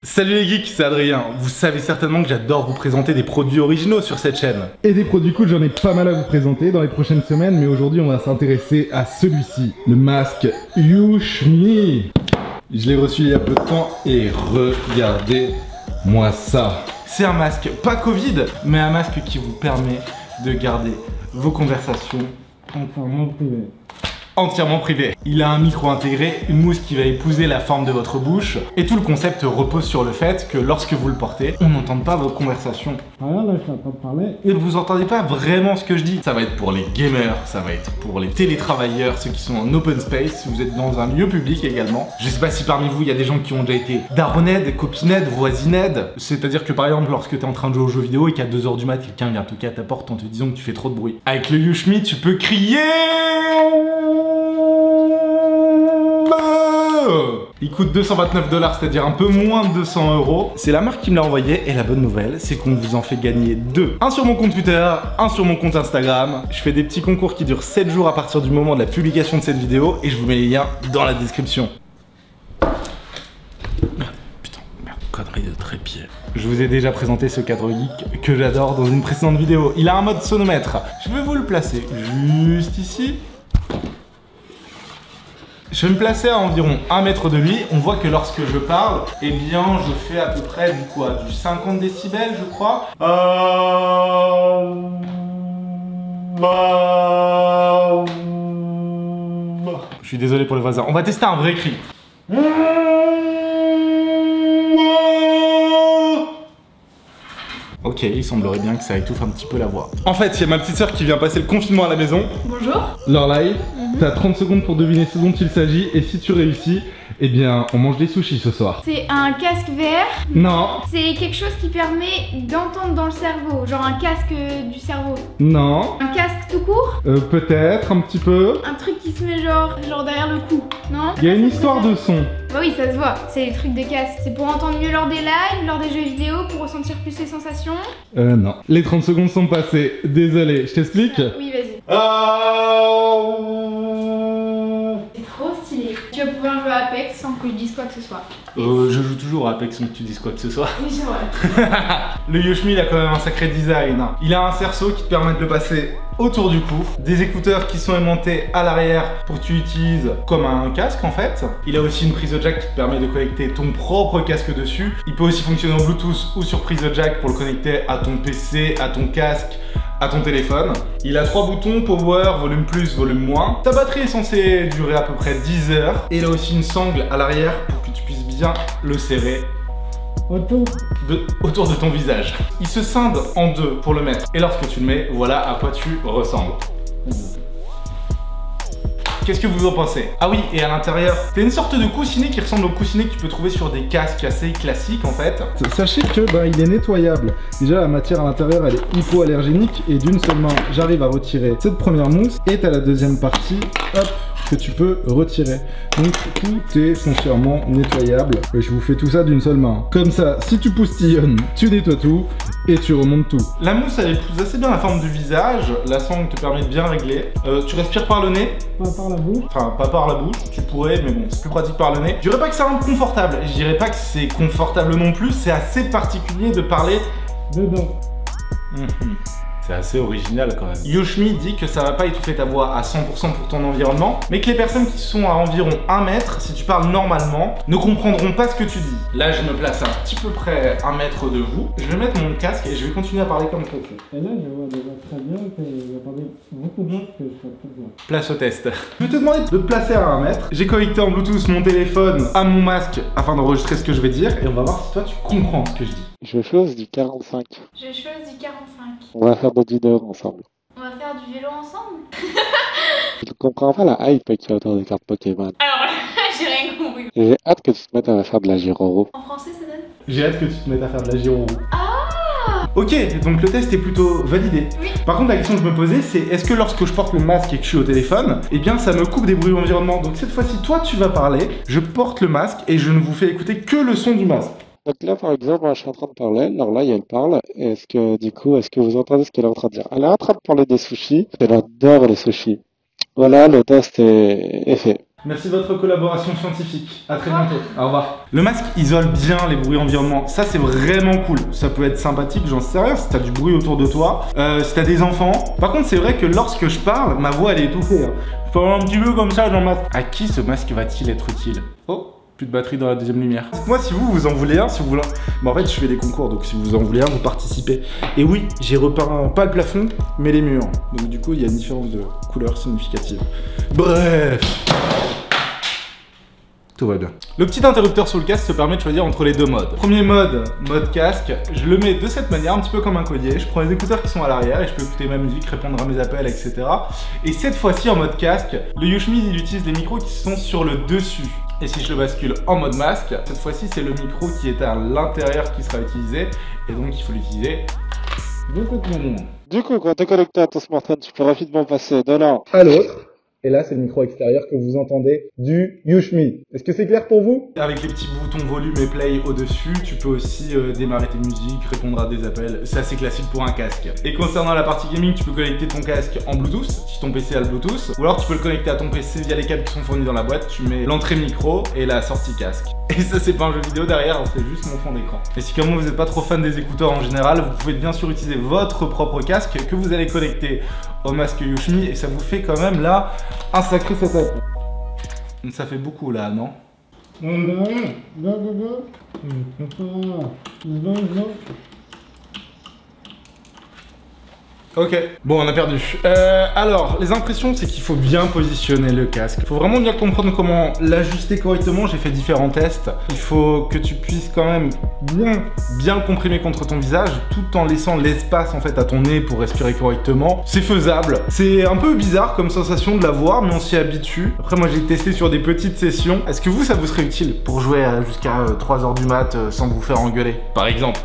Salut les geeks, c'est Adrien. Vous savez certainement que j'adore vous présenter des produits originaux sur cette chaîne. Et des produits cool, j'en ai pas mal à vous présenter dans les prochaines semaines, mais aujourd'hui on va s'intéresser à celui-ci, le masque Yushmi. Je l'ai reçu il y a peu de temps et regardez-moi ça. C'est un masque pas Covid, mais un masque qui vous permet de garder vos conversations entièrement privées. Il a un micro intégré, une mousse qui va épouser la forme de votre bouche, et tout le concept repose sur le fait que lorsque vous le portez, on n'entende pas vos conversations. Voilà, là je suis en train de parler. Et vous entendez pas vraiment ce que je dis. Ça va être pour les gamers, ça va être pour les télétravailleurs, ceux qui sont en open space, si vous êtes dans un lieu public également. Je sais pas si parmi vous, il y a des gens qui ont déjà été daroned, copined, voisined. C'est-à-dire que par exemple, lorsque t'es en train de jouer aux jeux vidéo et qu'à 2 h du mat, quelqu'un vient toquer à ta porte en te disant que tu fais trop de bruit. Avec le Yushmi, tu peux crier. Il coûte 229 $, c'est-à-dire un peu moins de 200 €. C'est la marque qui me l'a envoyé et la bonne nouvelle, c'est qu'on vous en fait gagner 2. Un sur mon compte Twitter, un sur mon compte Instagram. Je fais des petits concours qui durent 7 jours à partir du moment de la publication de cette vidéo et je vous mets les liens dans la description. Putain, merde, connerie de trépied. Je vous ai déjà présenté ce cadre geek que j'adore dans une précédente vidéo. Il a un mode sonomètre. Je vais vous le placer juste ici. Je vais me placer à environ 1 mètre de lui. On voit que lorsque je parle, eh bien, je fais à peu près du quoi? Du 50 décibels, je crois. Je suis désolé pour les voisins. On va tester un vrai cri. Ok, il semblerait bien que ça étouffe un petit peu la voix. En fait, il y a ma petite soeur qui vient passer le confinement à la maison. Bonjour. Lorelai, t'as 30 secondes pour deviner ce dont il s'agit et si tu réussis, eh bien on mange des sushis ce soir. C'est un casque VR. Non. C'est quelque chose qui permet d'entendre dans le cerveau, genre un casque du cerveau. Non. Un casque tout court. Peut-être un petit peu. Un truc qui se met genre derrière le cou, non? Il y a une histoire de son. Bah oui, ça se voit, c'est les trucs de casque. C'est pour entendre mieux lors des lives, lors des jeux vidéo, pour ressentir plus les sensations. Non. Les 30 secondes sont passées. Désolé, je t'explique? Oui, vas-y. C'est trop stylé. Tu vas pouvoir jouer à Apex sans que je dise quoi que ce soit. Je joue toujours à Apex sans que tu dises quoi que ce soit. Oui, c'est vrai. Le Yushmi, il a quand même un sacré design. Il a un cerceau qui te permet de le passer autour du cou, des écouteurs qui sont aimantés à l'arrière pour que tu utilises comme un casque en fait. Il a aussi une prise de jack qui te permet de connecter ton propre casque dessus. Il peut aussi fonctionner en Bluetooth ou sur prise de jack pour le connecter à ton PC, à ton casque, à ton téléphone. Il a 3 boutons, power, volume plus, volume moins. Ta batterie est censée durer à peu près 10 heures. Et il a aussi une sangle à l'arrière pour que tu puisses bien le serrer autour de ton visage. Il se scinde en 2 pour le mettre. Et lorsque tu le mets, voilà à quoi tu ressembles. Qu'est-ce que vous en pensez? Ah oui, et à l'intérieur, c'est une sorte de coussinet qui ressemble au coussinet que tu peux trouver sur des casques assez classiques en fait. Sachez que il est nettoyable. Déjà la matière à l'intérieur elle est hypoallergénique et d'une seule main j'arrive à retirer cette première mousse et t'as la deuxième partie, hop, que tu peux retirer. Donc tout est foncièrement nettoyable. Et je vous fais tout ça d'une seule main. Comme ça, si tu poustillonnes, tu nettoies tout et tu remontes tout. La mousse elle épouse assez bien la forme du visage. La sangle te permet de bien régler. Tu respires par le nez. Pas par la bouche. Enfin, pas par la bouche, tu pourrais, mais bon, c'est plus pratique par le nez. Je dirais pas que ça rend confortable. Je dirais pas que c'est confortable non plus. C'est assez particulier de parler dedans. C'est assez original quand même. Yushmi dit que ça va pas étouffer ta voix à 100% pour ton environnement, mais que les personnes qui sont à environ 1 mètre, si tu parles normalement, ne comprendront pas ce que tu dis. Là, je me place un petit peu près 1 mètre de vous. Je vais mettre mon casque et je vais continuer à parler comme prévu. Et là, je vois déjà très bien qu'il va parler beaucoup de choses que je fais très bien. Place au test. Je vais te demander de te placer à 1 mètre. J'ai connecté en Bluetooth mon téléphone à mon masque afin d'enregistrer ce que je vais dire et on va voir si toi tu comprends ce que je dis. Je choisis du 45. Je choisis 45. On va faire de vidéos ensemble. On va faire du vélo ensemble. Je ne comprends pas la hype qu'il y a autour des cartes Pokémon. Alors là, j'ai rien compris. J'ai hâte que tu te mettes à faire de la Giroro. En français, ça donne? J'ai hâte que tu te mettes à faire de la gyro. Ah! Ok, donc le test est plutôt validé. Oui. Par contre, la question que je me posais, c'est est-ce que lorsque je porte le masque et que je suis au téléphone, eh bien ça me coupe des bruits environnement. Donc cette fois-ci, toi tu vas parler, je porte le masque et je ne vous fais écouter que le son du masque. Donc là, par exemple, moi, je suis en train de parler. Alors là, elle parle. Est-ce que vous entendez ce qu'elle est en train de dire? Elle est en train de parler des sushis. Elle adore les sushis. Voilà, le test est fait. Merci de votre collaboration scientifique. À très bientôt. Au revoir. Le masque isole bien les bruits environnement. Ça, c'est vraiment cool. Ça peut être sympathique, j'en sais rien, si t'as du bruit autour de toi, si t'as des enfants. Par contre, c'est vrai que lorsque je parle, ma voix, elle est étouffée. Hein. Je parle un petit peu comme ça dans le masque. À qui ce masque va-t-il être utile? Oh, plus de batterie dans la deuxième lumière. Moi, si vous en voulez un, si vous voulez... Bon, en fait, je fais des concours, donc si vous en voulez un, vous participez. Et oui, j'ai repeint pas le plafond, mais les murs. Donc du coup, il y a une différence de couleur significative. Bref. Tout va bien. Le petit interrupteur sous le casque te permet de choisir entre les deux modes. Premier mode, mode casque, je le mets de cette manière, un petit peu comme un collier. Je prends les écouteurs qui sont à l'arrière et je peux écouter ma musique, répondre à mes appels, etc. Et cette fois-ci en mode casque, le Yushmi il utilise des micros qui sont sur le dessus. Et si je le bascule en mode masque, cette fois-ci c'est le micro qui est à l'intérieur qui sera utilisé. Et donc il faut l'utiliser complètement. Du coup, quand tu es connecté à ton smartphone, tu peux rapidement passer de l'un à l'autre. Et là, c'est le micro extérieur que vous entendez du Yushmi. Est-ce que c'est clair pour vous? Avec les petits boutons volume et play au-dessus, tu peux aussi démarrer tes musiques, répondre à des appels. C'est assez classique pour un casque. Et concernant la partie gaming, tu peux connecter ton casque en Bluetooth, si ton PC a le Bluetooth. Ou alors tu peux le connecter à ton PC via les câbles qui sont fournis dans la boîte. Tu mets l'entrée micro et la sortie casque. Et ça, c'est pas un jeu vidéo derrière, c'est juste mon fond d'écran. Et si comme moi, vous n'êtes pas trop fan des écouteurs en général, vous pouvez bien sûr utiliser votre propre casque que vous allez connecter au masque Yushmi. Et ça vous fait quand même là un sacré setup. Ça fait beaucoup là, non? Ok, bon on a perdu. Alors, les impressions, c'est qu'il faut bien positionner le casque. Il faut vraiment bien comprendre comment l'ajuster correctement. J'ai fait différents tests. Il faut que tu puisses quand même bien le comprimer contre ton visage, tout en laissant l'espace en fait à ton nez pour respirer correctement. C'est faisable. C'est un peu bizarre comme sensation de l'avoir, mais on s'y habitue. Après, moi j'ai testé sur des petites sessions. Est-ce que vous, ça vous serait utile pour jouer jusqu'à 3h du mat sans vous faire engueuler, par exemple?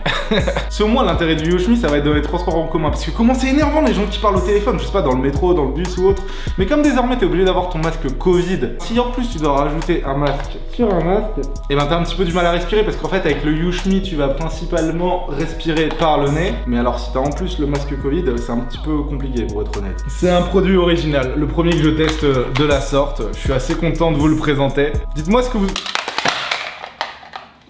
Selon moi, l'intérêt du Yushmi, ça va être dans les transports en commun, parce que comment c'est énervant les gens qui parlent au téléphone, je sais pas, dans le métro, dans le bus ou autre. Mais comme désormais t'es obligé d'avoir ton masque Covid, si en plus tu dois rajouter un masque sur un masque, et ben t'as un petit peu du mal à respirer, parce qu'en fait avec le Yushmi tu vas principalement respirer par le nez. Mais alors si t'as en plus le masque Covid, c'est un petit peu compliqué pour être honnête. C'est un produit original, le premier que je teste de la sorte. Je suis assez content de vous le présenter. Dites-moi ce que vous...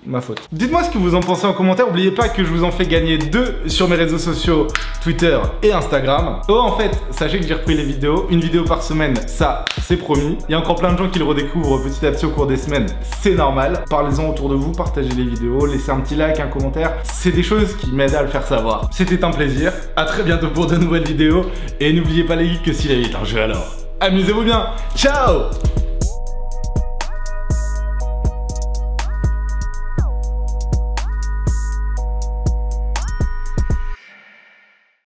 Ma faute. Dites-moi ce que vous en pensez en commentaire. N'oubliez pas que je vous en fais gagner 2 sur mes réseaux sociaux, Twitter et Instagram. Oh, en fait, sachez que j'ai repris les vidéos. Une vidéo par semaine, ça, c'est promis. Il y a encore plein de gens qui le redécouvrent petit à petit au cours des semaines. C'est normal. Parlez-en autour de vous, partagez les vidéos, laissez un petit like, un commentaire. C'est des choses qui m'aident à le faire savoir. C'était un plaisir. À très bientôt pour de nouvelles vidéos. Et n'oubliez pas les geeks que si la vie est un jeu alors, amusez-vous bien. Ciao!